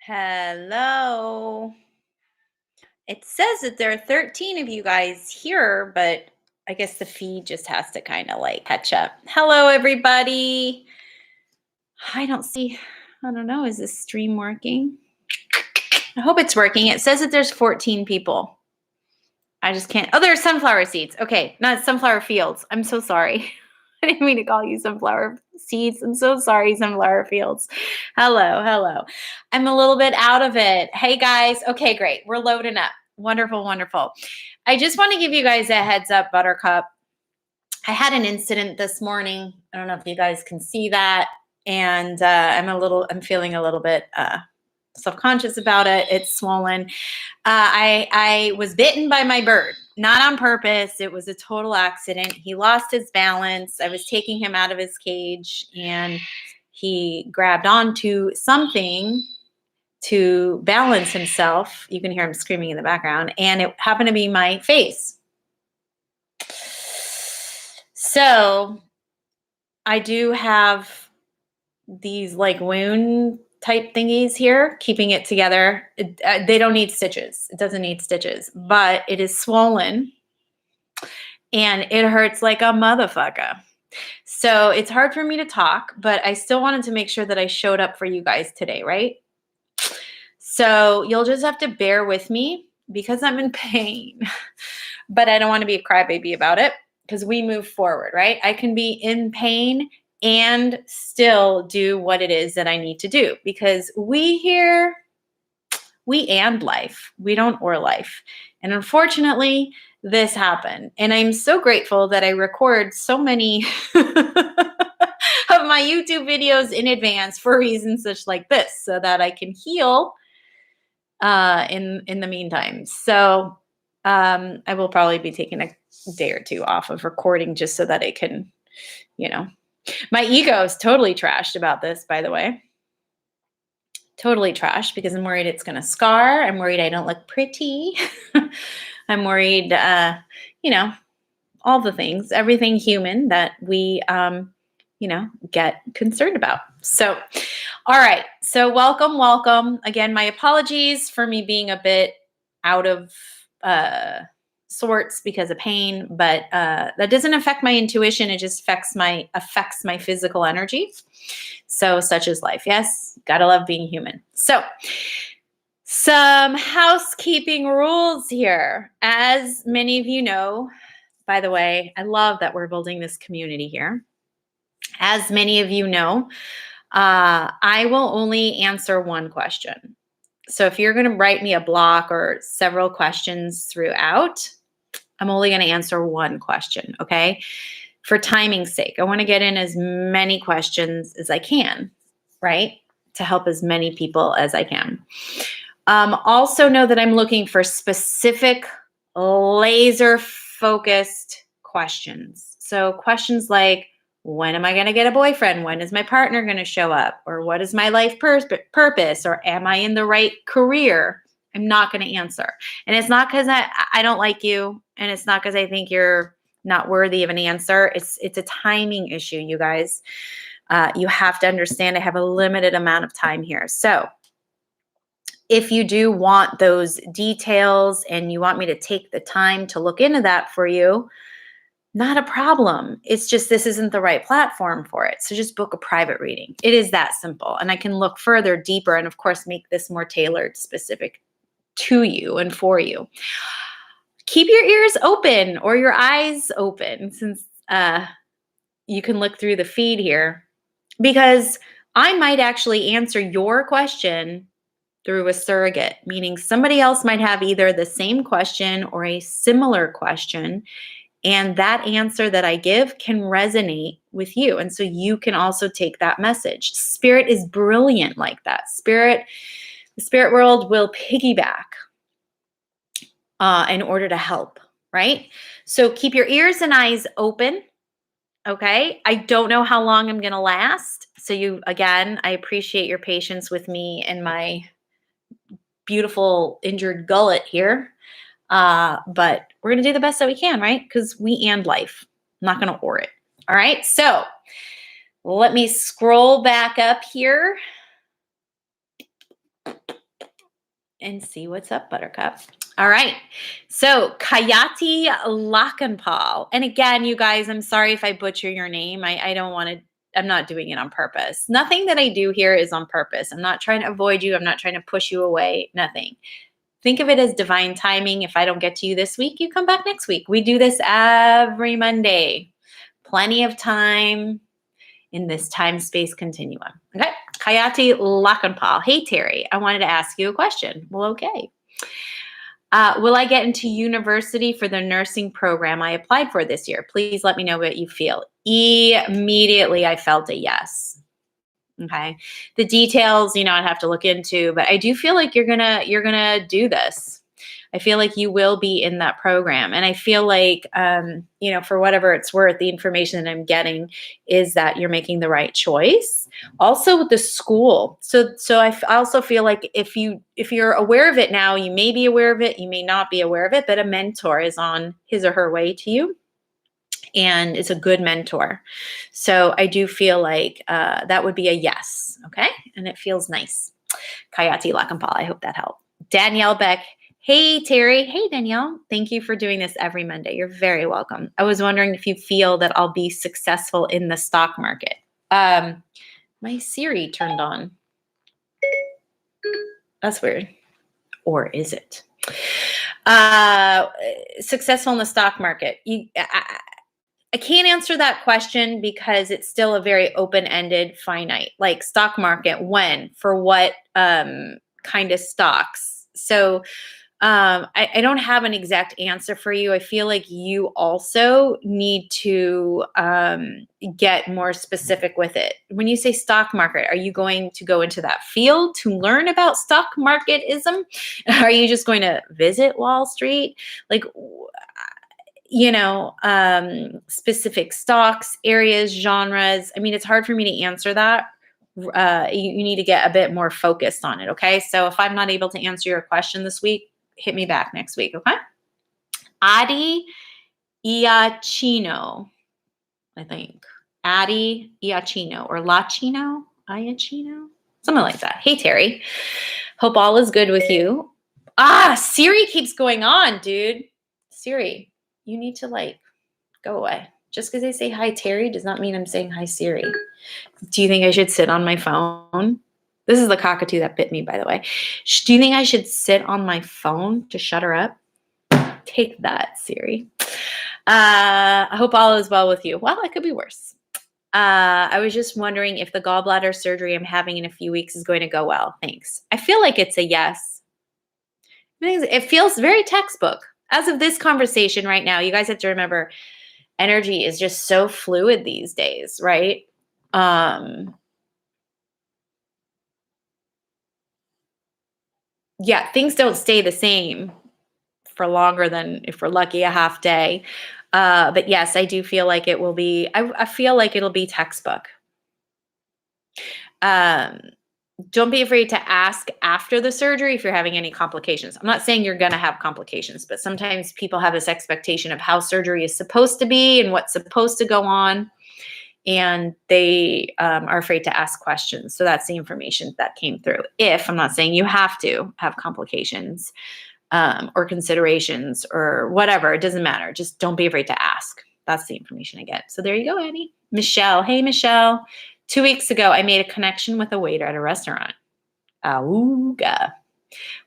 Hello. It says that there are 13 of you guys here, but I guess the feed just has to kind of like catch up. Hello, everybody. I don't know. Is this stream working? I hope it's working. It says that there's 14 people. I just can't. Oh, there's sunflower seeds. Okay, not sunflower fields. I'm so sorry. I didn't mean to call you sunflower seeds. I'm so sorry, sunflower fields. Hello. I'm a little bit out of it. Hey, guys. Okay, great. We're loading up. Wonderful. I just want to give you guys a heads up, Buttercup. I had an incident this morning. I don't know if you guys can see that. And I'm feeling a little bit self-conscious about it. It's swollen. I was bitten by my bird, not on purpose. It was a total accident. He lost his balance. I was taking him out of his cage and he grabbed onto something to balance himself. You can hear him screaming in the background, and it happened to be my face. So I do have these like wound type thingies here, keeping it together. They don't need stitches. It doesn't need stitches, but it is swollen and it hurts like a motherfucker. So it's hard for me to talk, but I still wanted to make sure that I showed up for you guys today, right? So you'll just have to bear with me because I'm in pain, but I don't want to be a crybaby about it because we move forward, right? I can be in pain and still do what it is that I need to do because we and life. We don't or life. And unfortunately, this happened. And I'm so grateful that I record so many of my YouTube videos in advance for reasons such like this so that I can heal in the meantime. So I will probably be taking a day or two off of recording just so that I can, my ego is totally trashed about this, by the way. Totally trashed because I'm worried it's going to scar. I'm worried I don't look pretty. I'm worried, all the things, everything human that we, get concerned about. So, all right. So welcome. Again, my apologies for me being a bit out of sorts because of pain, but that doesn't affect my intuition. It just affects my physical energy. So such is life. Yes, gotta love being human. So some housekeeping rules here. As many of you know, by the way, I love that we're building this community here. As many of you know, I will only answer one question. So if you're going to write me a block or several questions throughout, I'm only going to answer one question, okay? For timing's sake, I want to get in as many questions as I can, right? To help as many people as I can. Also know that I'm looking for specific laser-focused questions. So questions like, when am I going to get a boyfriend? When is my partner going to show up? Or what is my life purpose? Or am I in the right career? I'm not going to answer. And it's not because I don't like you. And it's not because I think you're not worthy of an answer. It's a timing issue, you guys. You have to understand I have a limited amount of time here. So if you do want those details and you want me to take the time to look into that for you, not a problem. It's just this isn't the right platform for it. So just book a private reading. It is that simple. And I can look further, deeper, and of course, make this more tailored, specific to you and for you. Keep your ears open or your eyes open since you can look through the feed here because I might actually answer your question through a surrogate, meaning somebody else might have either the same question or a similar question. And that answer that I give can resonate with you. And so you can also take that message. Spirit is brilliant like that. The spirit world will piggyback in order to help, right? So keep your ears and eyes open, okay? I don't know how long I'm going to last. So I appreciate your patience with me and my beautiful injured gullet here. But we're going to do the best that we can, right? Because we and life. I'm not going to or it. All right. So let me scroll back up here. and see what's up, Buttercup. All right. So Kayati Lakanpal. And again, you guys, I'm sorry if I butcher your name. I don't want to, I'm not doing it on purpose. Nothing that I do here is on purpose. I'm not trying to avoid you. I'm not trying to push you away. Nothing. Think of it as divine timing. If I don't get to you this week, you come back next week. We do this every Monday. Plenty of time in this time-space continuum. Okay. Kayati Lakanpal. Hey, Terrie, I wanted to ask you a question. Well, okay. Will I get into university for the nursing program I applied for this year? Please let me know what you feel. Immediately, I felt a yes. Okay. The details, I'd have to look into, but I do feel like you're gonna do this. I feel like you will be in that program. And I feel like, for whatever it's worth, the information that I'm getting is that you're making the right choice. Also with the school. So I also feel like if you're aware of it now, you may be aware of it, you may not be aware of it, but a mentor is on his or her way to you. And it's a good mentor. So I do feel like that would be a yes. Okay. And it feels nice. Kayati Lakanpal, I hope that helped. Danielle Beck. Hey, Terrie. Hey, Danielle. Thank you for doing this every Monday. You're very welcome. I was wondering if you feel that I'll be successful in the stock market. My Siri turned on. That's weird. Or is it? Successful in the stock market. I can't answer that question because it's still a very open-ended, finite, like stock market, when, for what kind of stocks. So I don't have an exact answer for you. I feel like you also need to get more specific with it. When you say stock market, are you going to go into that field to learn about stock marketism? Are you just going to visit Wall Street? Like, specific stocks, areas, genres. I mean, it's hard for me to answer that. You need to get a bit more focused on it. Okay. So if I'm not able to answer your question this week, hit me back next week. Okay. Adi Iachino, I think. Adi Iachino or Lachino, Iachino, something like that. Hey, Terrie. Hope all is good with you. Siri keeps going on, dude. Siri, you need to go away. Just because I say hi, Terrie, does not mean I'm saying hi, Siri. Do you think I should sit on my phone? This is the cockatoo that bit me, by the way. Do you think I should sit on my phone to shut her up? Take that, Siri. I hope all is well with you. Well, it could be worse. I was just wondering if the gallbladder surgery I'm having in a few weeks is going to go well. Thanks. I feel like it's a yes. It feels very textbook. As of this conversation right now, you guys have to remember, energy is just so fluid these days, right? Things don't stay the same for longer than, if we're lucky, a half day. But yes, I do feel like it will be, I feel like it'll be textbook. Don't be afraid to ask after the surgery if you're having any complications. I'm not saying you're going to have complications, but sometimes people have this expectation of how surgery is supposed to be and what's supposed to go on. And they are afraid to ask questions. So that's the information that came through. I'm not saying you have to have complications or considerations or whatever, it doesn't matter. Just don't be afraid to ask. That's the information I get. So there you go, Annie. Michelle. Hey, Michelle. 2 weeks ago, I made a connection with a waiter at a restaurant. Auga.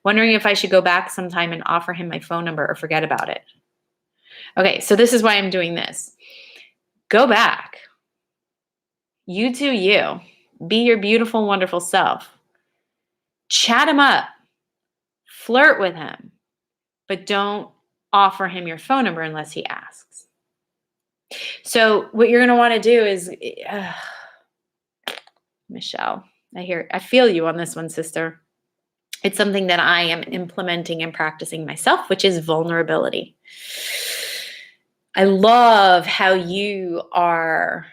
Wondering if I should go back sometime and offer him my phone number or forget about it. Okay, so this is why I'm doing this. Go back. You do you. Be your beautiful, wonderful self. Chat him up. Flirt with him. But don't offer him your phone number unless he asks. So what you're going to want to do is, Michelle, I feel you on this one, sister. It's something that I am implementing and practicing myself, which is vulnerability. I love how you are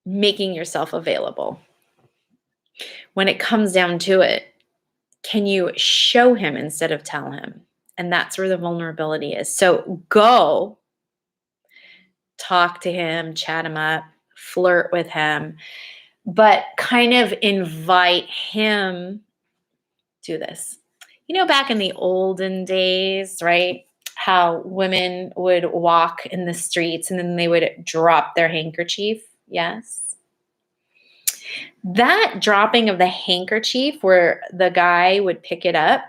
making yourself available. When it comes down to it, can you show him instead of tell him? And that's where the vulnerability is. So go talk to him, chat him up, flirt with him, but kind of invite him do this. Back in the olden days, right? How women would walk in the streets and then they would drop their handkerchief. Yes. That dropping of the handkerchief where the guy would pick it up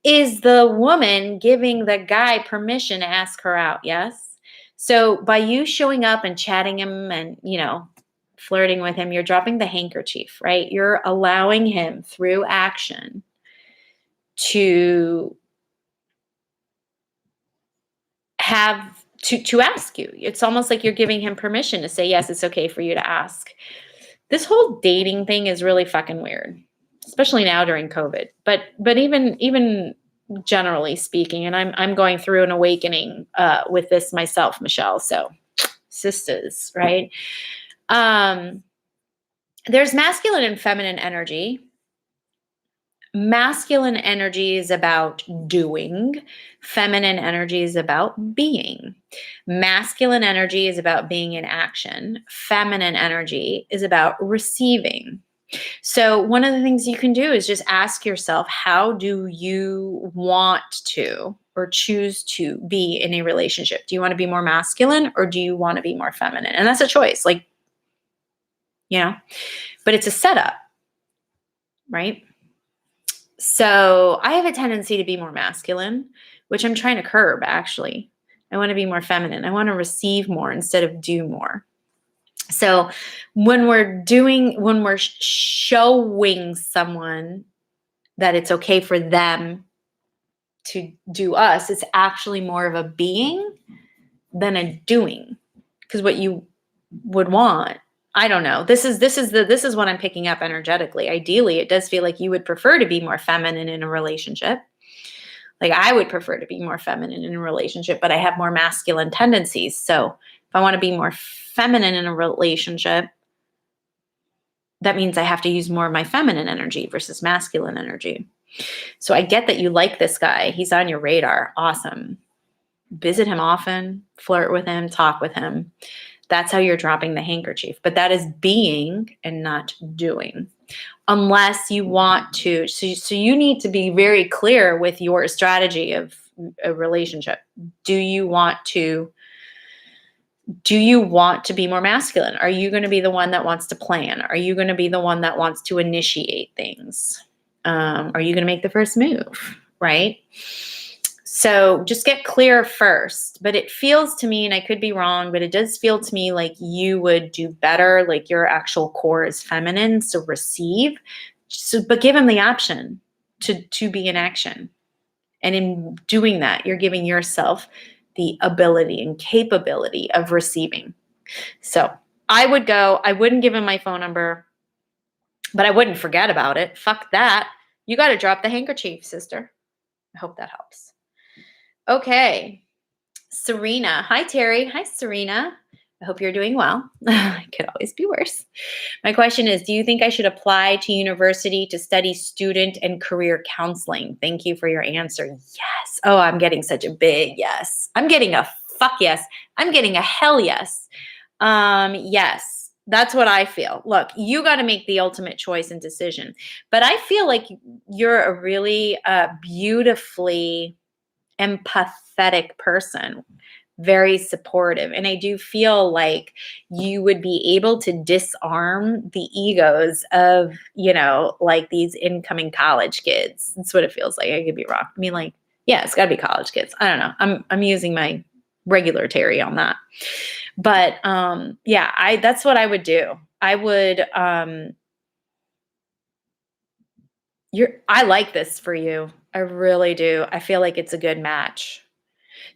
is the woman giving the guy permission to ask her out. Yes. So by you showing up and chatting him and, flirting with him, you're dropping the handkerchief, right? You're allowing him through action to have to ask you. It's almost like you're giving him permission to say, yes, it's okay for you to ask. This whole dating thing is really fucking weird, especially now during COVID. But even generally speaking, and I'm going through an awakening with this myself, Michelle. So sisters, right? There's masculine and feminine energy. Masculine energy is about doing. Feminine energy is about being. Masculine energy is about being in action. Feminine energy is about receiving. So one of the things you can do is just ask yourself, how do you want to or choose to be in a relationship? Do you want to be more masculine or do you want to be more feminine? And that's a choice, but it's a setup, right? So I have a tendency to be more masculine, which I'm trying to curb, actually. I want to be more feminine. I want to receive more instead of do more. So when we're showing someone that it's okay for them to do us, it's actually more of a being than a doing. Because what you would want, I don't know. This is what I'm picking up energetically. Ideally, it does feel like you would prefer to be more feminine in a relationship. Like I would prefer to be more feminine in a relationship, but I have more masculine tendencies. So if I want to be more feminine in a relationship, that means I have to use more of my feminine energy versus masculine energy. So I get that you like this guy. He's on your radar. Awesome. Visit him often, flirt with him, talk with him. That's how you're dropping the handkerchief. But that is being and not doing. Unless you want to. So you need to be very clear with your strategy of a relationship. Do you want to be more masculine? Are you going to be the one that wants to plan? Are you going to be the one that wants to initiate things? Are you going to make the first move? Right? So just get clear first. But it feels to me, and I could be wrong, but it does feel to me like you would do better, like your actual core is feminine, so receive. But give him the option to be in action. And in doing that, you're giving yourself the ability and capability of receiving. So I wouldn't give him my phone number, but I wouldn't forget about it. Fuck that. You got to drop the handkerchief, sister. I hope that helps. Okay. Serena. Hi, Terrie. Hi, Serena. I hope you're doing well. It could always be worse. My question is, do you think I should apply to university to study student and career counseling? Thank you for your answer. Yes. Oh, I'm getting such a big yes. I'm getting a fuck yes. I'm getting a hell yes. Yes. That's what I feel. Look, you got to make the ultimate choice and decision. But I feel like you're a really beautifully empathetic person, very supportive. And I do feel like you would be able to disarm the egos of, like these incoming college kids. That's what it feels like. I could be wrong. I mean, like, yeah, it's got to be college kids. I don't know. I'm using my regular Terrie on that. But yeah, that's what I would do. I would I like this for you. I really do. I feel like it's a good match.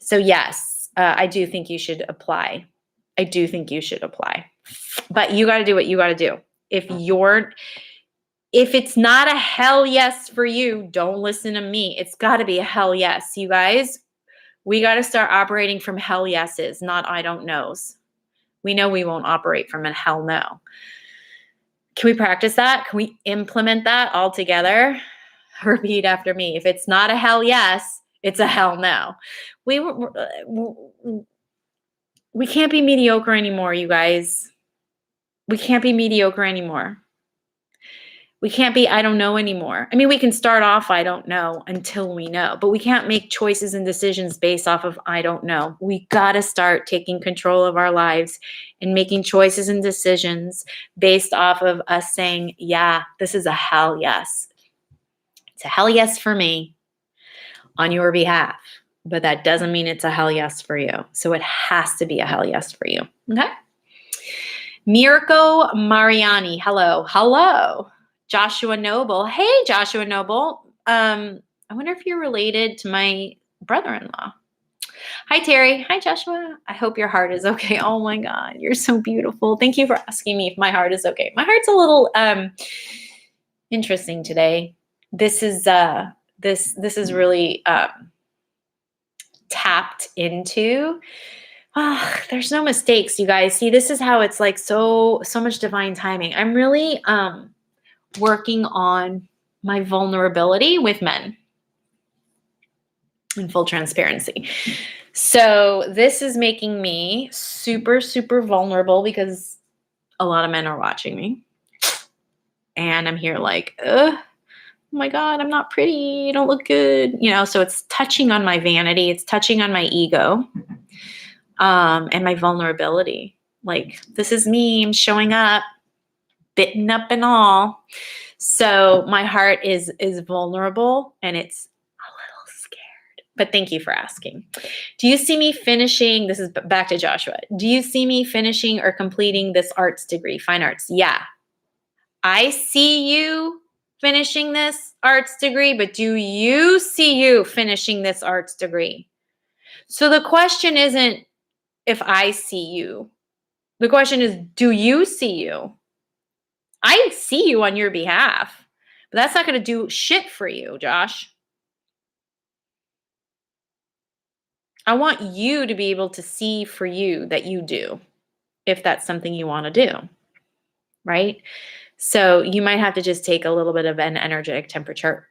So yes, I do think you should apply. I do think you should apply. But you got to do what you got to do. If it's not a hell yes for you, don't listen to me. It's got to be a hell yes. You guys, we got to start operating from hell yeses, not I don't knows. We know we won't operate from a hell no. Can we practice that? Can we implement that all together? Repeat after me. If it's not a hell yes, it's a hell no. We can't be mediocre anymore, you guys. We can't be mediocre anymore. We can't be, I don't know anymore. I mean, we can start off, I don't know until we know, but we can't make choices and decisions based off of, I don't know. We got to start taking control of our lives and making choices and decisions based off of us saying, yeah, this is a hell yes. It's a hell yes for me on your behalf, but that doesn't mean it's a hell yes for you. So it has to be a hell yes for you. Okay. Mirko Mariani. Hello. Hello. Joshua Noble. Hey, Joshua Noble. I wonder if you're related to my brother-in-law. Hi, Terrie. Hi, Joshua. I hope your heart is okay. Oh my God, you're so beautiful. Thank you for asking me if my heart is okay. My heart's a little interesting today. This is really tapped into. There's no mistakes, you guys. See, this is how it's like so much divine timing. I'm really working on my vulnerability with men in full transparency. So this is making me super, super vulnerable because a lot of men are watching me. And I'm here like, oh my God, I'm not pretty. I don't look good. You know, so it's touching on my vanity. It's touching on my ego and my vulnerability. Like, this is me. I'm showing up, bitten up and all. So my heart is vulnerable and it's a little scared. But thank you for asking. Do you see me finishing? This is back to Joshua. Do you see me finishing or completing this arts degree, fine arts? Yeah. I see you finishing this arts degree, but do you see you finishing this arts degree? So the question isn't if I see you. The question is, do you see you? I see you on your behalf, but that's not going to do shit for you, Josh. I want you to be able to see for you that you do, if that's something you want to do, right? So you might have to just take a little bit of an energetic temperature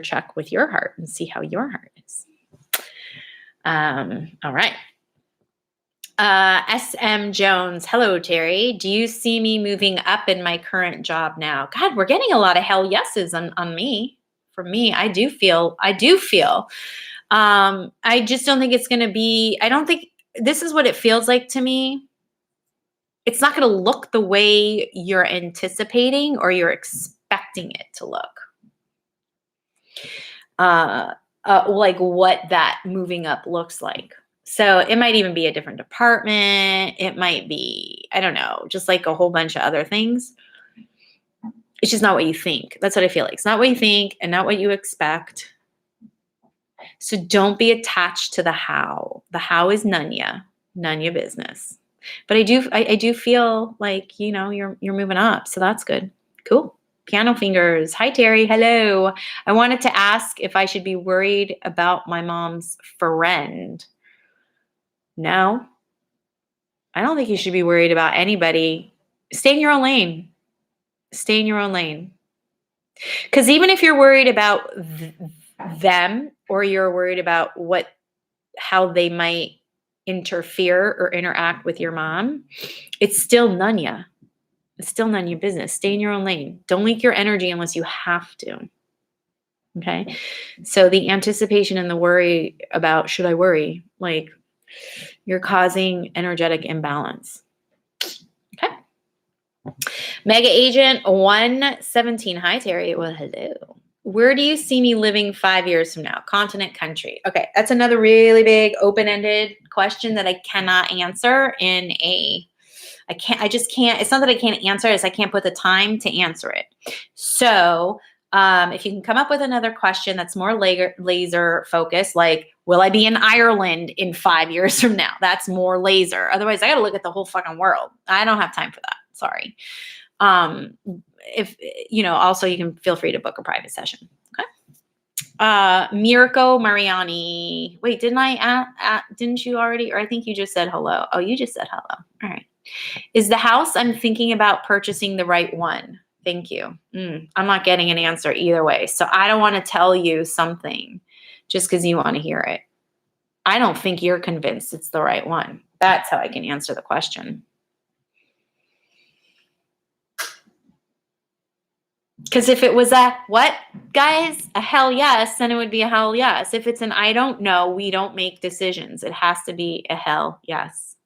check with your heart and see how your heart is. All right. SM Jones. Hello, Terrie. Do you see me moving up in my current job now? God, we're getting a lot of hell yeses on me. For me, I do feel. I just don't think it's going to be, I don't think this is what it feels like to me. It's not going to look the way you're anticipating or you're expecting it to look. Like what that moving up looks like. So it might even be a different department. It might be, I don't know, just like a whole bunch of other things. It's just not what you think. That's what I feel like. It's not what you think and not what you expect. So don't be attached to the how. The how is none your business. But I do feel like, you know, you're moving up. So that's good. Cool. Piano fingers. Hi, Terrie. Hello. I wanted to ask if I should be worried about my mom's friend. No, I don't think you should be worried about anybody. Stay in your own lane. Stay in your own lane. Because even if you're worried about them or you're worried about how they might interfere or interact with your mom, it's still none ya. It's still none your business. Stay in your own lane. Don't leak your energy unless you have to. Okay. So the anticipation and the worry about, should I worry? Like, you're causing energetic imbalance. Okay. Mega Agent 117. Hi, Terrie. Well, hello. Where do you see me living 5 years from now? Continent, country. Okay. That's another really big open-ended question that I cannot answer I just can't. It's not that I can't answer it. It's I can't put the time to answer it. So if you can come up with another question that's more laser focused, like, will I be in Ireland in 5 years from now? That's more laser. Otherwise, I got to look at the whole fucking world. I don't have time for that. Sorry. If, you know, also you can feel free to book a private session. Okay. Mirko Mariani. Wait, didn't you already, or I think you just said hello. Oh, you just said hello. All right. Is the house I'm thinking about purchasing the right one? Thank you. I'm not getting an answer either way. So I don't want to tell you something just because you want to hear it. I don't think you're convinced it's the right one. That's how I can answer the question. Because if it was a what, guys? A hell yes, then it would be a hell yes. If it's an I don't know, we don't make decisions. It has to be a hell yes.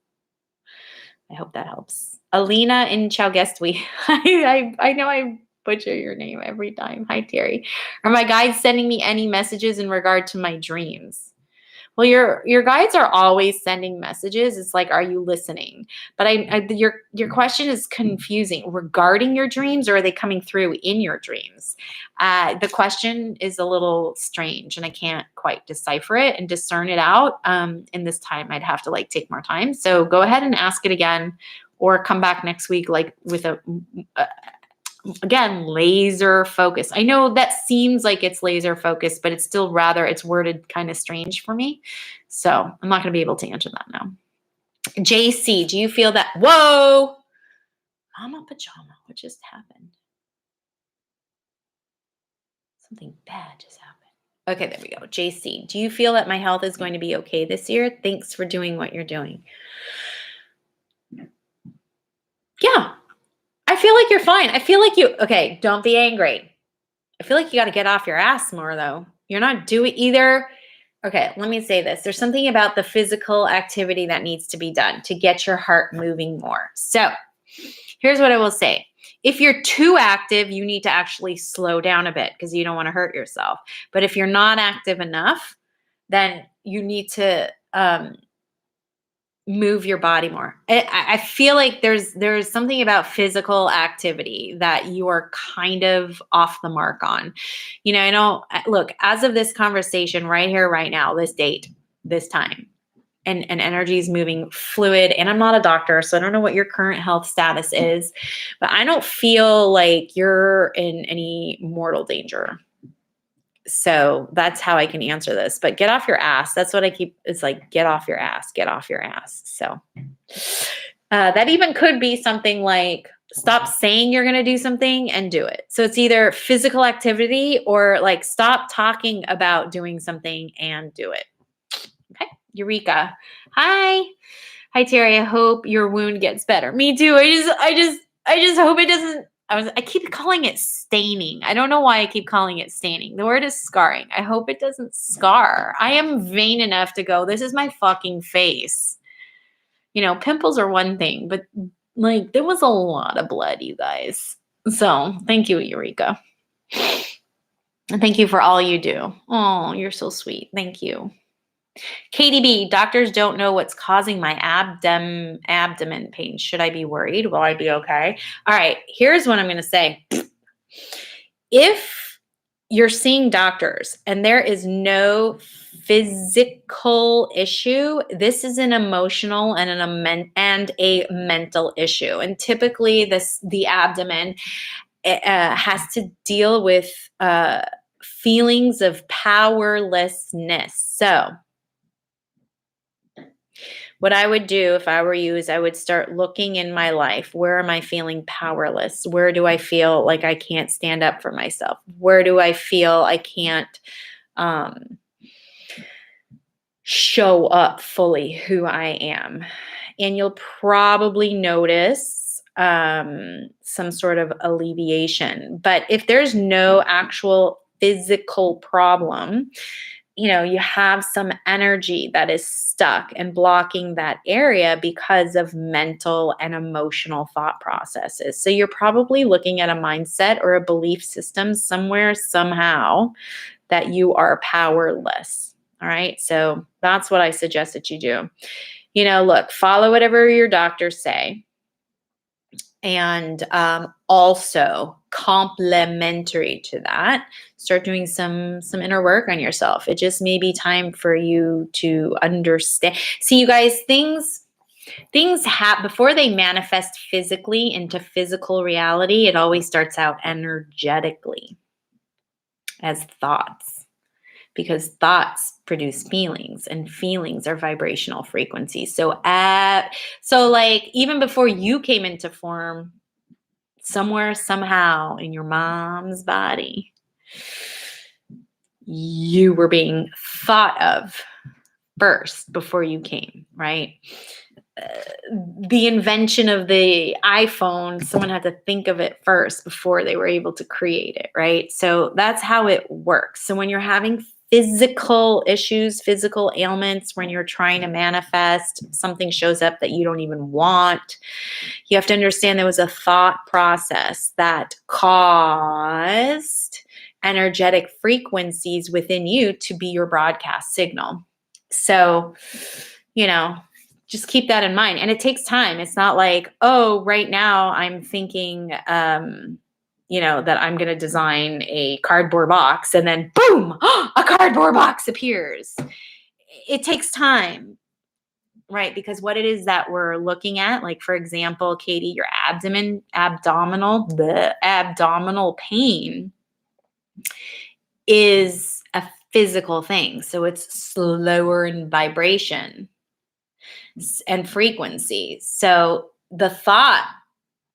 I hope that helps. Alina in Chaugestwi. I know I butcher your name every time. Hi, Terrie. Are my guides sending me any messages in regard to my dreams? Well, your guides are always sending messages. It's like, are you listening? But your question is confusing. Regarding your dreams, or are they coming through in your dreams? The question is a little strange, and I can't quite decipher it and discern it out. In this time, I'd have to like take more time. So go ahead and ask it again, or come back next week like with a again, laser focus. I know that seems like it's laser focused, but it's still it's worded kind of strange for me. So I'm not going to be able to answer that now. JC, do you feel that? Whoa, Mama Pajama, what just happened? Something bad just happened. Okay, there we go. JC, do you feel that my health is going to be okay this year? Thanks for doing what you're doing. Yeah. I feel like you're fine. I feel like okay, don't be angry. I feel like you got to get off your ass more, though. You're not doing either. Okay, let me say this. There's something about the physical activity that needs to be done to get your heart moving more. So here's what I will say. If you're too active, you need to actually slow down a bit because you don't want to hurt yourself. But if you're not active enough, then you need to move your body more. I feel like there's something about physical activity that you are kind of off the mark on. You know, I know, look, as of this conversation right here, right now, this date, this time, and energy is moving fluid. And I'm not a doctor, so I don't know what your current health status is, but I don't feel like you're in any mortal danger. So that's how I can answer this. But get off your ass. That's what I keep. It's like, get off your ass. Get off your ass. So that even could be something like, stop saying you're going to do something and do it. So it's either physical activity or like, stop talking about doing something and do it. Okay. Eureka. Hi. Hi, Terrie. I hope your wound gets better. Me too. I just hope it doesn't. I keep calling it staining. I don't know why I keep calling it staining. The word is scarring. I hope it doesn't scar. I am vain enough to go, this is my fucking face. You know, pimples are one thing, but like there was a lot of blood, you guys. So thank you, Eureka. And thank you for all you do. Oh, you're so sweet. Thank you. KDB, doctors don't know what's causing my abdomen pain. Should I be worried? Will I be okay? All right, here's what I'm going to say. If you're seeing doctors and there is no physical issue, this is an emotional and a mental issue. And typically the abdomen has to deal with feelings of powerlessness. So what I would do if I were you is I would start looking in my life. Where am I feeling powerless? Where do I feel like I can't stand up for myself? Where do I feel I can't show up fully who I am? And you'll probably notice some sort of alleviation. But if there's no actual physical problem, you know, you have some energy that is stuck and blocking that area because of mental and emotional thought processes. So you're probably looking at a mindset or a belief system somewhere, somehow, that you are powerless. All right. So that's what I suggest that you do. You know, look, follow whatever your doctors say. And also complementary to that, start doing some inner work on yourself. It just may be time for you to understand. See, you guys, things happen before they manifest physically into physical reality. It always starts out energetically as thoughts, because thoughts produce feelings, and feelings are vibrational frequencies. So like even before you came into form, somewhere, somehow in your mom's body, you were being thought of first before you came, right? the invention of the iPhone, someone had to think of it first before they were able to create it, right? So that's how it works. So when you're having physical issues, physical ailments, when you're trying to manifest, something shows up that you don't even want, you have to understand there was a thought process that caused energetic frequencies within you to be your broadcast signal. So, just keep that in mind. And it takes time. It's not like, oh, right now I'm thinking, that I'm going to design a cardboard box and then boom, a cardboard box appears. It takes time, right? Because what it is that we're looking at, like, for example, Katie, your abdominal pain is a physical thing. So it's slower in vibration and frequency. So the thought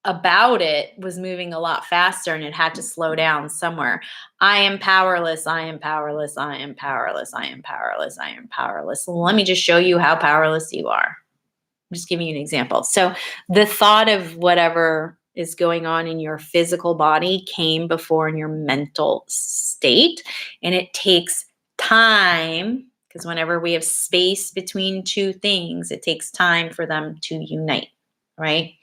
about it was moving a lot faster and it had to slow down somewhere. I am powerless. I am powerless. I am powerless. I am powerless. I am powerless. Let me just show you how powerless you are. I'm just giving you an example. So the thought of whatever is going on in your physical body came before in your mental state, and it takes time, because whenever we have space between two things, it takes time for them to unite, right?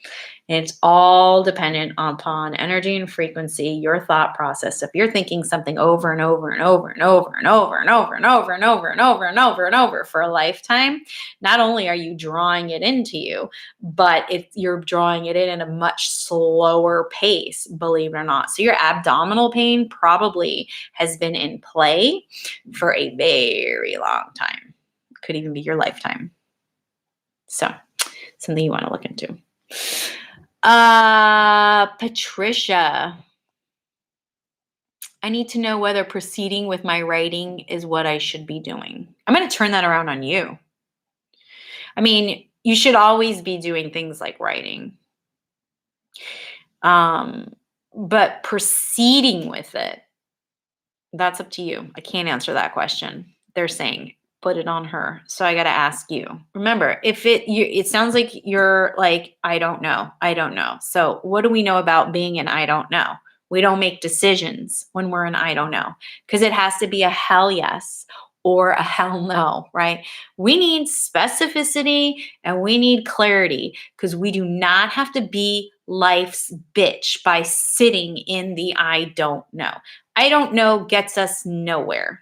And it's all dependent upon energy and frequency, your thought process. If you're thinking something over and over and over and over and over and over and over and over and over and over and over for a lifetime, not only are you drawing it into you, but if you're drawing it in a much slower pace, believe it or not. So your abdominal pain probably has been in play for a very long time. Could even be your lifetime. So something you want to look into. Patricia, I need to know whether proceeding with my writing is what I should be doing. I'm going to turn that around on you. I mean, you should always be doing things like writing. But proceeding with it, that's up to you. I can't answer that question. They're saying put it on her. So I got to ask you. Remember, if it sounds like you're like, I don't know. So what do we know about being an I don't know? We don't make decisions when we're an I don't know, because it has to be a hell yes or a hell no, right? We need specificity and we need clarity, because we do not have to be life's bitch by sitting in the I don't know. I don't know gets us nowhere.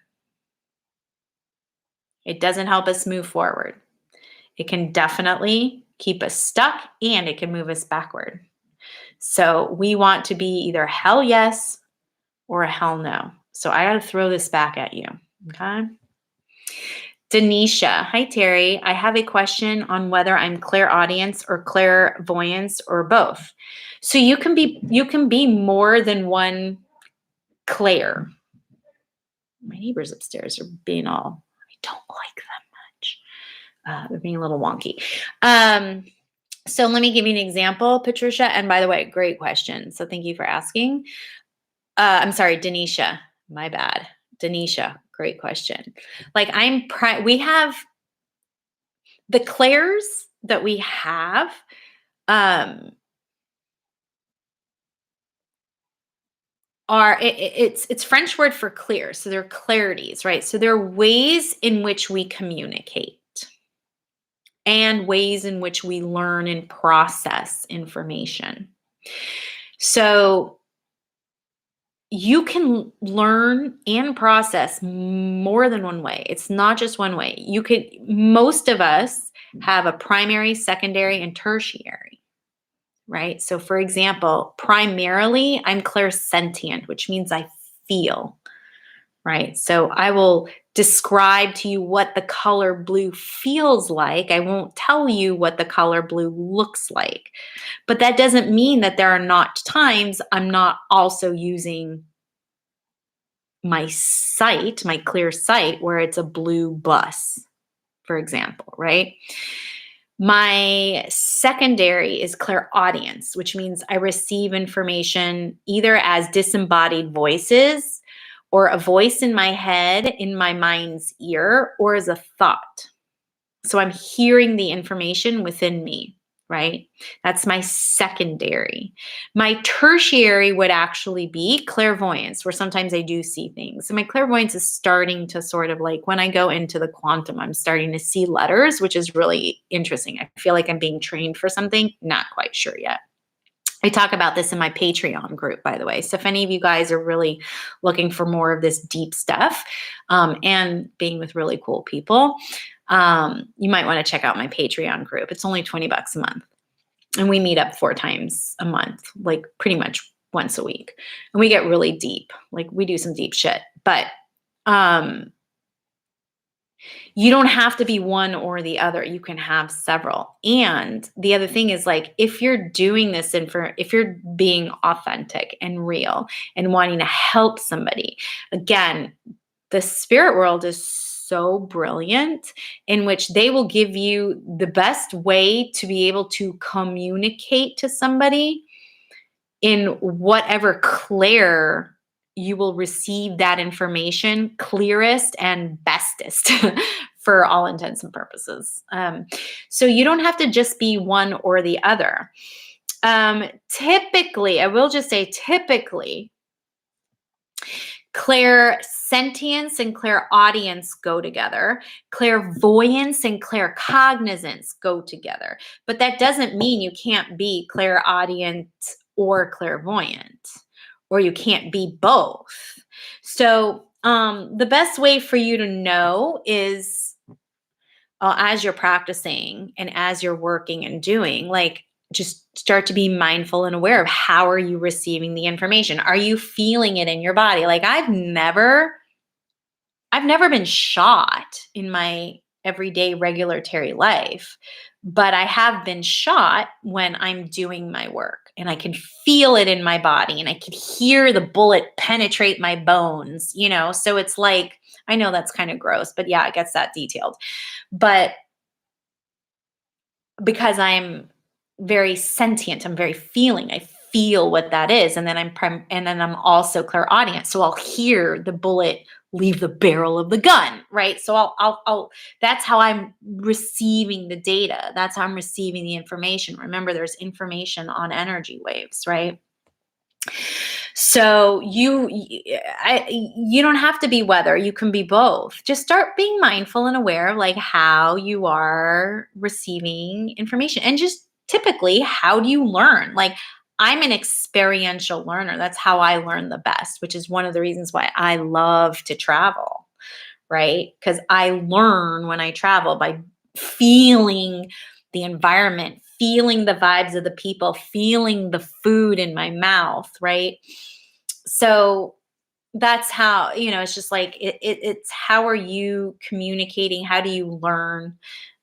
It doesn't help us move forward. It can definitely keep us stuck, and it can move us backward. So we want to be either hell yes or a hell no. So I got to throw this back at you. Okay. Denisha, hi Terrie. I have a question on whether I'm clairaudience or clairvoyance or both. So you can be more than one clair. My neighbors upstairs are being all, I don't like them much. They're being a little wonky. So let me give you an example, Patricia. And by the way, great question. So thank you for asking. I'm sorry, Denisha. My bad. Denisha, great question. Like we have the clairs that we have. It's French word for clear. So they're clarities, right? So there are ways in which we communicate and ways in which we learn and process information. So you can learn and process more than one way. It's not just one way. Most of us have a primary, secondary, and tertiary, right? So for example, primarily I'm clairsentient, which means I feel, right? So I will describe to you what the color blue feels like. I won't tell you what the color blue looks like. But that doesn't mean that there are not times I'm not also using my sight, my clear sight, where it's a blue bus, for example, right? My secondary is clairaudience, which means I receive information either as disembodied voices or a voice in my head, in my mind's ear, or as a thought. So I'm hearing the information within me, right? That's my secondary. My tertiary would actually be clairvoyance, where sometimes I do see things. And my clairvoyance is starting to sort of like when I go into the quantum, I'm starting to see letters, which is really interesting. I feel like I'm being trained for something, not quite sure yet. I talk about this in my Patreon group, by the way. So if any of you guys are really looking for more of this deep stuff and being with really cool people, you might want to check out my Patreon group. It's only $20 a month. And we meet up 4 times a month, like pretty much once a week. And we get really deep. Like we do some deep shit. But you don't have to be one or the other. You can have several. And the other thing is like, if you're doing this and if you're being authentic and real and wanting to help somebody, again, the spirit world is so brilliant in which they will give you the best way to be able to communicate to somebody in whatever clair you will receive that information clearest and bestest for all intents and purposes. So you don't have to just be one or the other. Typically, I will just say typically, clairsentience and clairaudience go together. Clairvoyance and claircognizance go together. But that doesn't mean you can't be clairaudient or clairvoyant, or you can't be both. So the best way for you to know is as you're practicing and as you're working and doing, like just start to be mindful and aware of how are you receiving the information? Are you feeling it in your body? Like I've never been shot in my everyday regular Terrie life, but I have been shot when I'm doing my work and I can feel it in my body and I can hear the bullet penetrate my bones, you know? So it's like, I know that's kind of gross, but yeah, it gets that detailed. But because I'm very sentient, I'm very feeling, I feel what that is. And then I'm also clairaudient. So I'll hear the bullet leave the barrel of the gun, right? So I'll that's how I'm receiving the data. That's how I'm receiving the information. Remember, there's information on energy waves, right? So you don't have to be whether, you can be both. Just start being mindful and aware of like how you are receiving information, and just typically, how do you learn? Like I'm an experiential learner. That's how I learn the best, which is one of the reasons why I love to travel, right? Because I learn when I travel by feeling the environment, feeling the vibes of the people, feeling the food in my mouth, right? So that's how, it's just like, it's how are you communicating? How do you learn?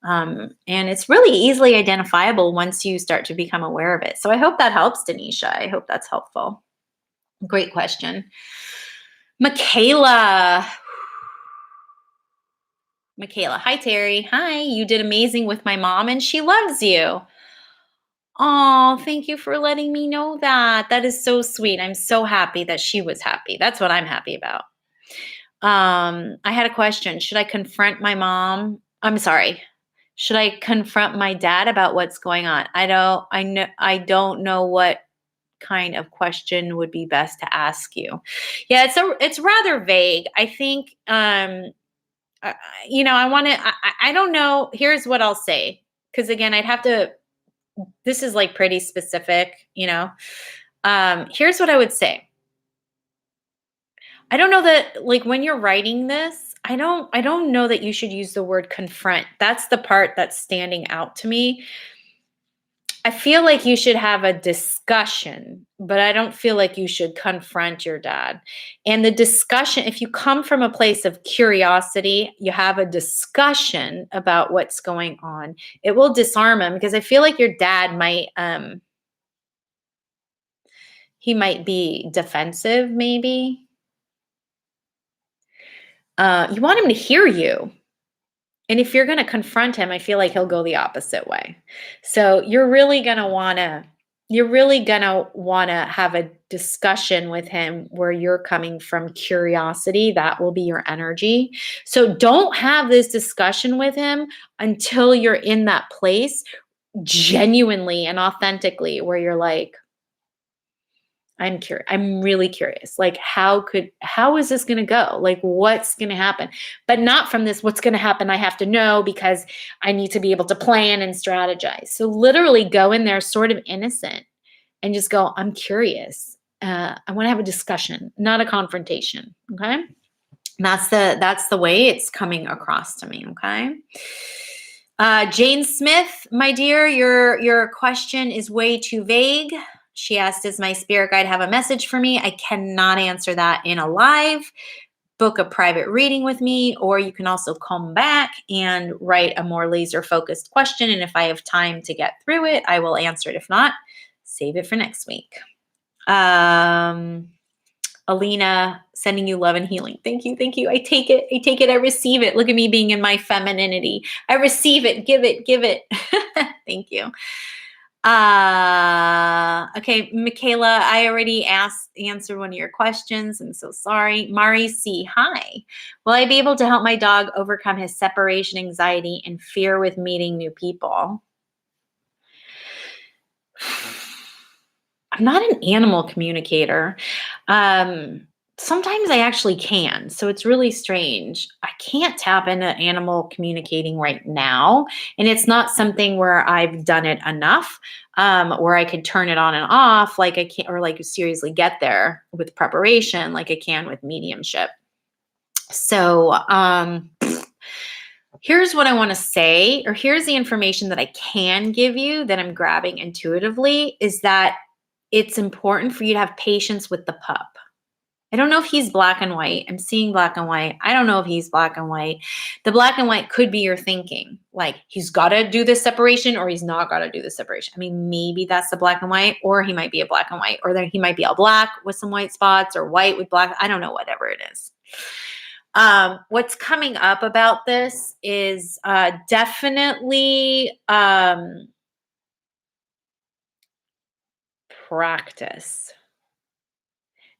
And it's really easily identifiable once you start to become aware of it. So I hope that helps, Denisha. I hope that's helpful. Great question. Michaela. Hi, Terrie. Hi, you did amazing with my mom and she loves you. Oh, thank you for letting me know that. That is so sweet. I'm so happy that she was happy. That's what I'm happy about. I had a question. Should I confront my mom? I'm sorry. Should I confront my dad about what's going on? I don't know what kind of question would be best to ask you. Yeah, it's rather vague. I think I want to I don't know. Here's what I'll say, because again, this is like pretty specific, here's what I would say. I don't know that, like, when you're writing this, I don't know that you should use the word confront. That's the part that's standing out to me. I feel like you should have a discussion, but I don't feel like you should confront your dad. And the discussion, if you come from a place of curiosity, you have a discussion about what's going on, it will disarm him, because I feel like your dad might he might be defensive, maybe. You want him to hear you. And if you're going to confront him, I feel like he'll go the opposite way. So you're really going to want to You're really gonna wanna have a discussion with him where you're coming from curiosity. That will be your energy. So don't have this discussion with him until you're in that place genuinely and authentically where you're like, I'm curious. I'm really curious. Like, how is this going to go? Like, what's going to happen? But not from this, what's going to happen? I have to know because I need to be able to plan and strategize. So, literally go in there sort of innocent and just go, I'm curious. I want to have a discussion, not a confrontation. Okay. That's the way it's coming across to me. Okay. Jane Smith, my dear, your question is way too vague. She asked, does my spirit guide have a message for me? I cannot answer that in a live. Book a private reading with me, or you can also come back and write a more laser focused question. And if I have time to get through it, I will answer it. If not, save it for next week. Alina, sending you love and healing. Thank you. Thank you. I take it. I take it. I receive it. Look at me being in my femininity. I receive it. Give it. Give it. Thank you. Okay, Michaela, I already answered one of your questions. I'm so sorry. Mari C, hi. Will I be able to help my dog overcome his separation anxiety and fear with meeting new people? I'm not an animal communicator. Sometimes I actually can. So it's really strange. I can't tap into animal communicating right now. And it's not something where I've done it enough, where I could turn it on and off like I can, or like seriously get there with preparation like I can with mediumship. So here's what I want to say, or here's the information that I can give you that I'm grabbing intuitively, is that it's important for you to have patience with the pup. I don't know if he's black and white. I'm seeing black and white. I don't know if he's black and white. The black and white could be your thinking. Like, he's got to do this separation or he's not got to do this separation. I mean, maybe that's the black and white, or he might be a black and white, or he might be all black with some white spots or white with black. I don't know, whatever it is. What's coming up about this is definitely practice.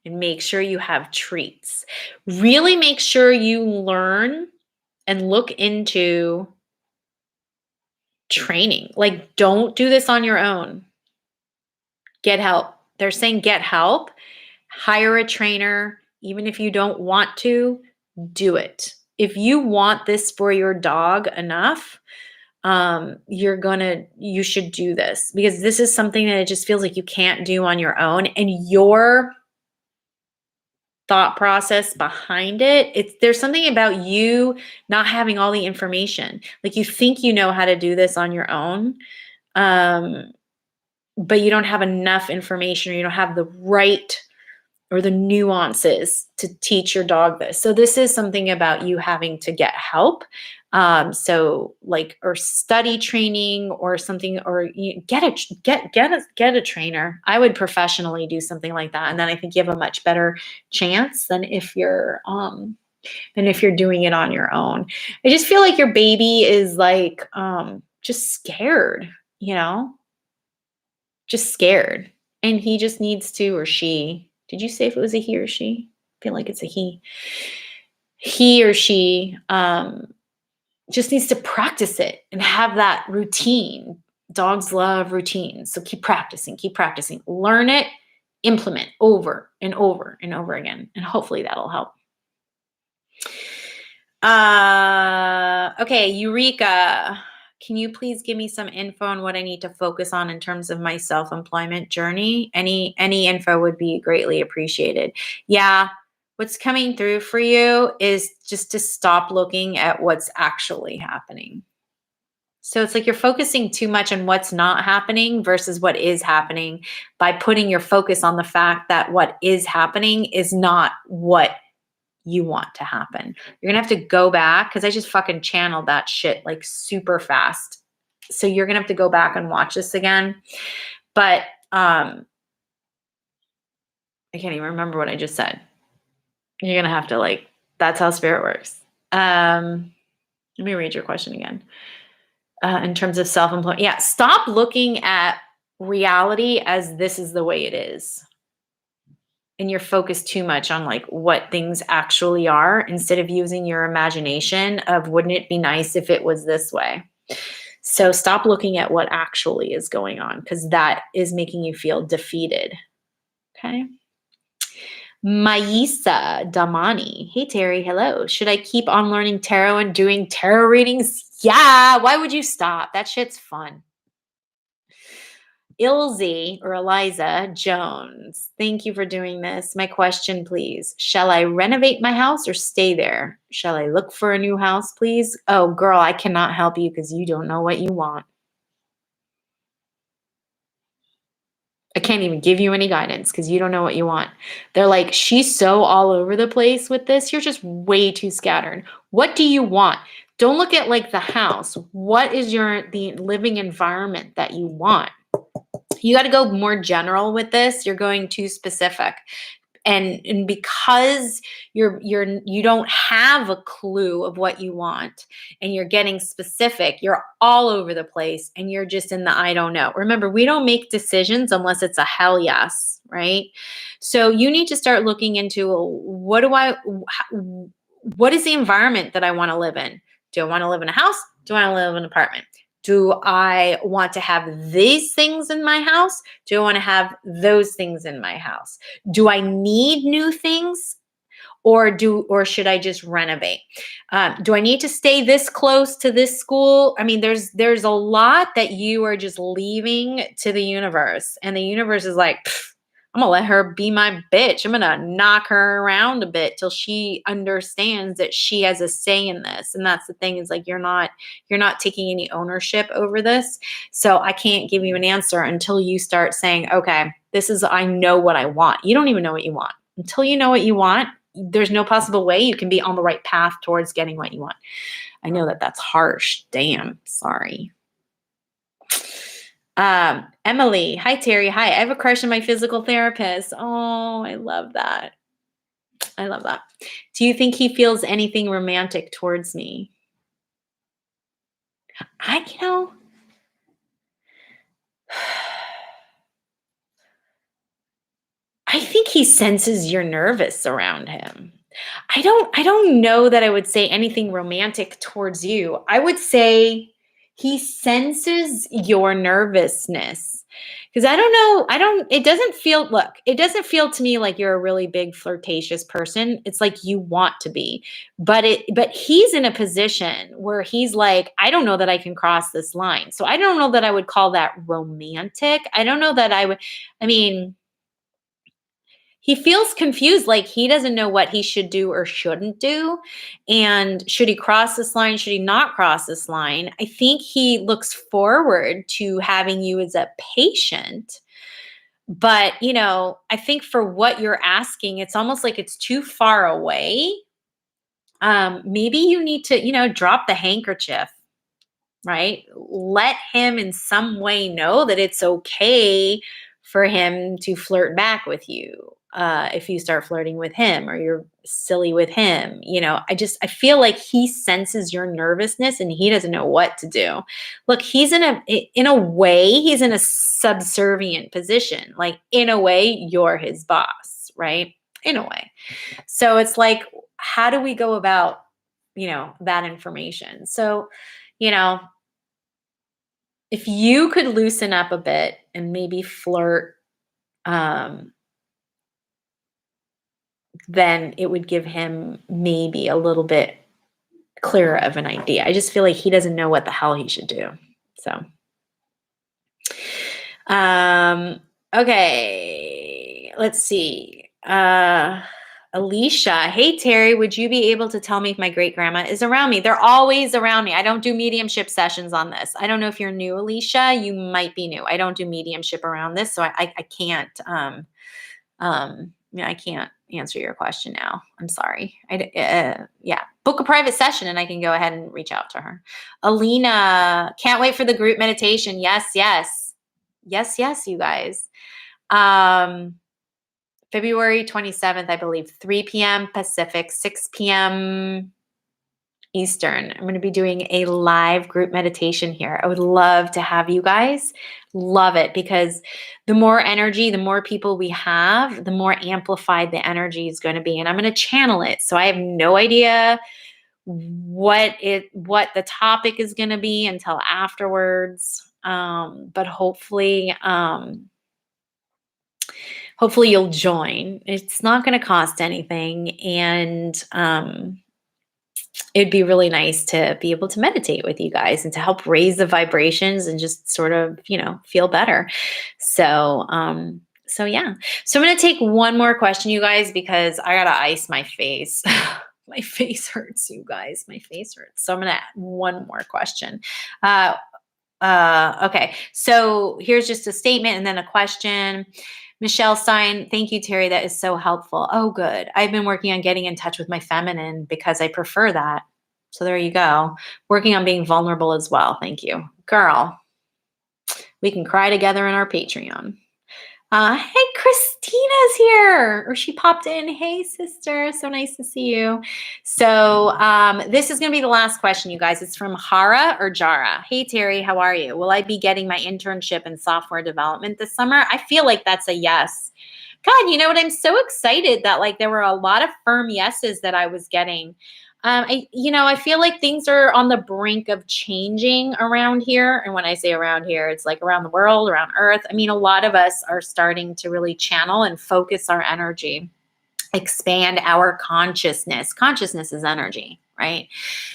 And make sure you have treats. Really make sure you learn and look into training. Like, don't do this on your own. Get help. They're saying get help. Hire a trainer. Even if you don't want to, do it. If you want this for your dog enough, you should do this, because this is something that it just feels like you can't do on your own. And your thought process behind it, there's something about you not having all the information. Like, you think you know how to do this on your own, but you don't have enough information, or you don't have the right or the nuances to teach your dog this. So this is something about you having to get help. So like, or study training or something, or get a trainer. I would professionally do something like that. And then I think you have a much better chance than if you're doing it on your own. I just feel like your baby is like, just scared, just scared. And he just needs to, or she, did you say if it was a he or she? I feel like it's a he. He or she just needs to practice it and have that routine. Dogs love routines. So keep practicing, learn it, implement over and over and over again. And hopefully that'll help. Okay, Eureka. Can you please give me some info on what I need to focus on in terms of my self-employment journey? Any info would be greatly appreciated. Yeah, what's coming through for you is just to stop looking at what's actually happening. So it's like you're focusing too much on what's not happening versus what is happening, by putting your focus on the fact that what is happening is not what you want to happen. You're gonna have to go back, because I just fucking channeled that shit like super fast. So you're gonna have to go back and watch this again. But I can't even remember what I just said. You're gonna have to that's how spirit works. Let me read your question again. In terms of self-employment. Yeah, stop looking at reality as this is the way it is. And you're focused too much on like what things actually are instead of using your imagination of wouldn't it be nice if it was this way. So stop looking at what actually is going on because that is making you feel defeated. Okay. Maisa Damani. Hey, Terrie. Hello. Should I keep on learning tarot and doing tarot readings? Yeah. Why would you stop? That shit's fun. Ilzy or Eliza Jones. Thank you for doing this. My question, please. Shall I renovate my house or stay there? Shall I look for a new house, please? Oh, girl, I cannot help you because you don't know what you want. I can't even give you any guidance because you don't know what you want. They're like, she's so all over the place with this. You're just way too scattered. What do you want? Don't look at like the house. What is the living environment that you want? You got to go more general with this. You're going too specific. And because you don't have a clue of what you want and you're getting specific, you're all over the place and you're just in the I don't know. Remember, we don't make decisions unless it's a hell yes, right? So you need to start looking into what is the environment that I want to live in? Do I want to live in a house? Do I want to live in an apartment? Do I want to have these things in my house? Do I want to have those things in my house? Do I need new things or should I just renovate? Do I need to stay this close to this school? I mean, there's a lot that you are just leaving to the universe, and the universe is like, I'm gonna let her be my bitch. I'm gonna knock her around a bit till she understands that she has a say in this. And that's the thing, is like you're not taking any ownership over this. So I can't give you an answer until you start saying, okay, I know what I want. You don't even know what you want. Until you know what you want, there's no possible way you can be on the right path towards getting what you want. I know that that's harsh. Damn, sorry. Emily, hi Terrie. Hi, I have a crush on my physical therapist. Oh, I love that. I love that. Do you think he feels anything romantic towards me? I, you know, I think he senses you're nervous around him. I don't know that I would say anything romantic towards you. I would say he senses your nervousness. Because it doesn't feel to me like you're a really big flirtatious person. It's like you want to be. But he's in a position where he's like, I don't know that I can cross this line. So I don't know that I would call that romantic. I don't know that I mean, he feels confused, like he doesn't know what he should do or shouldn't do. And should he cross this line? Should he not cross this line? I think he looks forward to having you as a patient. But, I think for what you're asking, it's almost like it's too far away. Maybe you need to, drop the handkerchief, right? Let him in some way know that it's okay for him to flirt back with you. If you start flirting with him or you're silly with him, I feel like he senses your nervousness and he doesn't know what to do. Look, he's in a way, he's in a subservient position. Like in a way, you're his boss, right? In a way. So it's like, how do we go about, that information? So, if you could loosen up a bit and maybe flirt, um, then it would give him maybe a little bit clearer of an idea. I just feel like he doesn't know what the hell he should do. So, okay, let's see. Alicia, hey Terrie, would you be able to tell me if my great grandma is around me? They're always around me. I don't do mediumship sessions on this. I don't know if you're new, Alicia. You might be new. I don't do mediumship around this, so I can't. I can't answer your question now. I'm sorry. Yeah, book a private session and I can go ahead and reach out to her. Alina, can't wait for the group meditation. Yes, yes, yes, yes, you guys. February 27th, I believe, 3 p.m. Pacific, 6 p.m. Eastern. I'm going to be doing a live group meditation here. I would love to have you guys. Love it, because the more energy, the more people we have, the more amplified the energy is going to be. And I'm going to channel it. So I have no idea what the topic is going to be until afterwards. But hopefully you'll join. It's not going to cost anything. And it'd be really nice to be able to meditate with you guys and to help raise the vibrations and just sort of, feel better. So, yeah. So I'm going to take one more question, you guys, because I got to ice my face. My face hurts, you guys. My face hurts. So I'm going to add one more question. Okay. So here's just a statement and then a question. Michelle Stein, thank you, Terrie. That is so helpful. Oh, good. I've been working on getting in touch with my feminine because I prefer that. So there you go. Working on being vulnerable as well. Thank you. Girl, we can cry together in our Patreon. Hey, Christina's here, or she popped in. Hey, sister, so nice to see you. So this is going to be the last question, you guys. It's from Hara or Jara. Hey, Terrie, how are you? Will I be getting my internship in software development this summer? I feel like that's a yes. God, you know what? I'm so excited that there were a lot of firm yeses that I was getting. I feel like things are on the brink of changing around here. And when I say around here, it's like around the world, around Earth. I mean, a lot of us are starting to really channel and focus our energy, expand our consciousness. Consciousness is energy, right?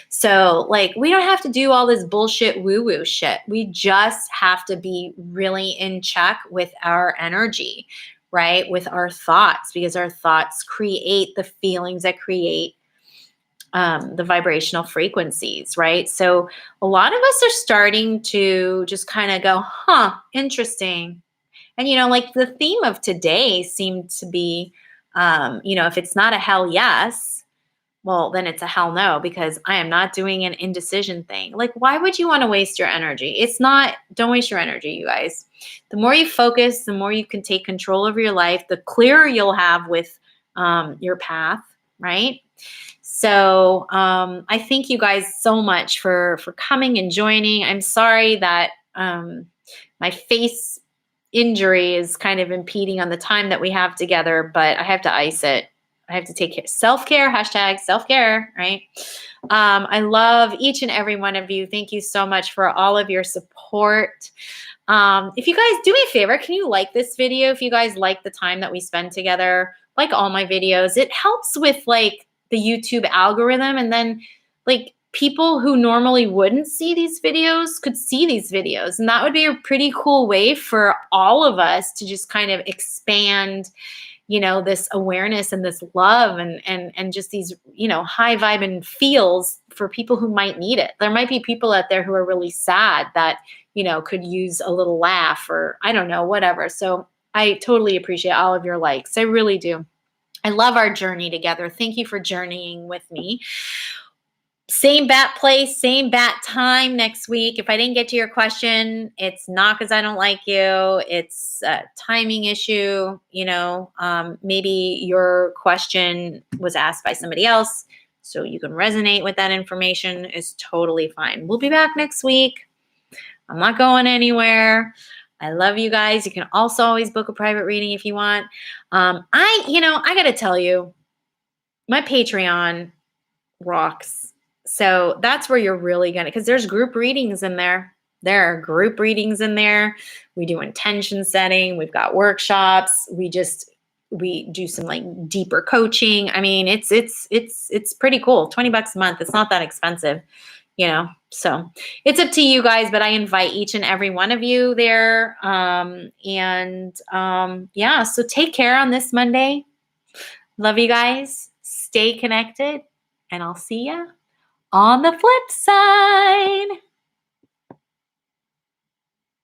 So we don't have to do all this bullshit woo-woo shit. We just have to be really in check with our energy, right? With our thoughts, because our thoughts create the feelings that create the vibrational frequencies, right? So a lot of us are starting to just kind of go, interesting. And, the theme of today seemed to be, if it's not a hell yes, well, then it's a hell no, because I am not doing an indecision thing. Why would you want to waste your energy? Don't waste your energy, you guys. The more you focus, the more you can take control of your life, the clearer you'll have with your path, right? So I thank you guys so much for coming and joining. I'm sorry that my face injury is kind of impeding on the time that we have together, but I have to ice it. I have to take care. Self-care, hashtag self-care, right? I love each and every one of you. Thank you so much for all of your support. If you guys do me a favor, can you like this video? If you guys like the time that we spend together, like all my videos, it helps with the YouTube algorithm, and then people who normally wouldn't see these videos could see these videos, and that would be a pretty cool way for all of us to just kind of expand this awareness and this love and just these high vibe and feels for people who might need it. There might be people out there who are really sad that could use a little laugh, or I don't know, whatever. So I totally appreciate all of your likes. I really do. I love our journey together. Thank you for journeying with me. Same bat place, same bat time next week. If I didn't get to your question, it's not because I don't like you. It's a timing issue. Maybe your question was asked by somebody else, so you can resonate with that information. Is totally fine. We'll be back next week. I'm not going anywhere. I love you guys. You can also always book a private reading if you want. I got to tell you, my Patreon rocks. So that's where you're really going to, because there's group readings in there. There are group readings in there. We do intention setting. We've got workshops. We do some deeper coaching. I mean, it's pretty cool. $20 a month. It's not that expensive. So it's up to you guys, but I invite each and every one of you there. So take care on this Monday. Love you guys. Stay connected, and I'll see ya on the flip side.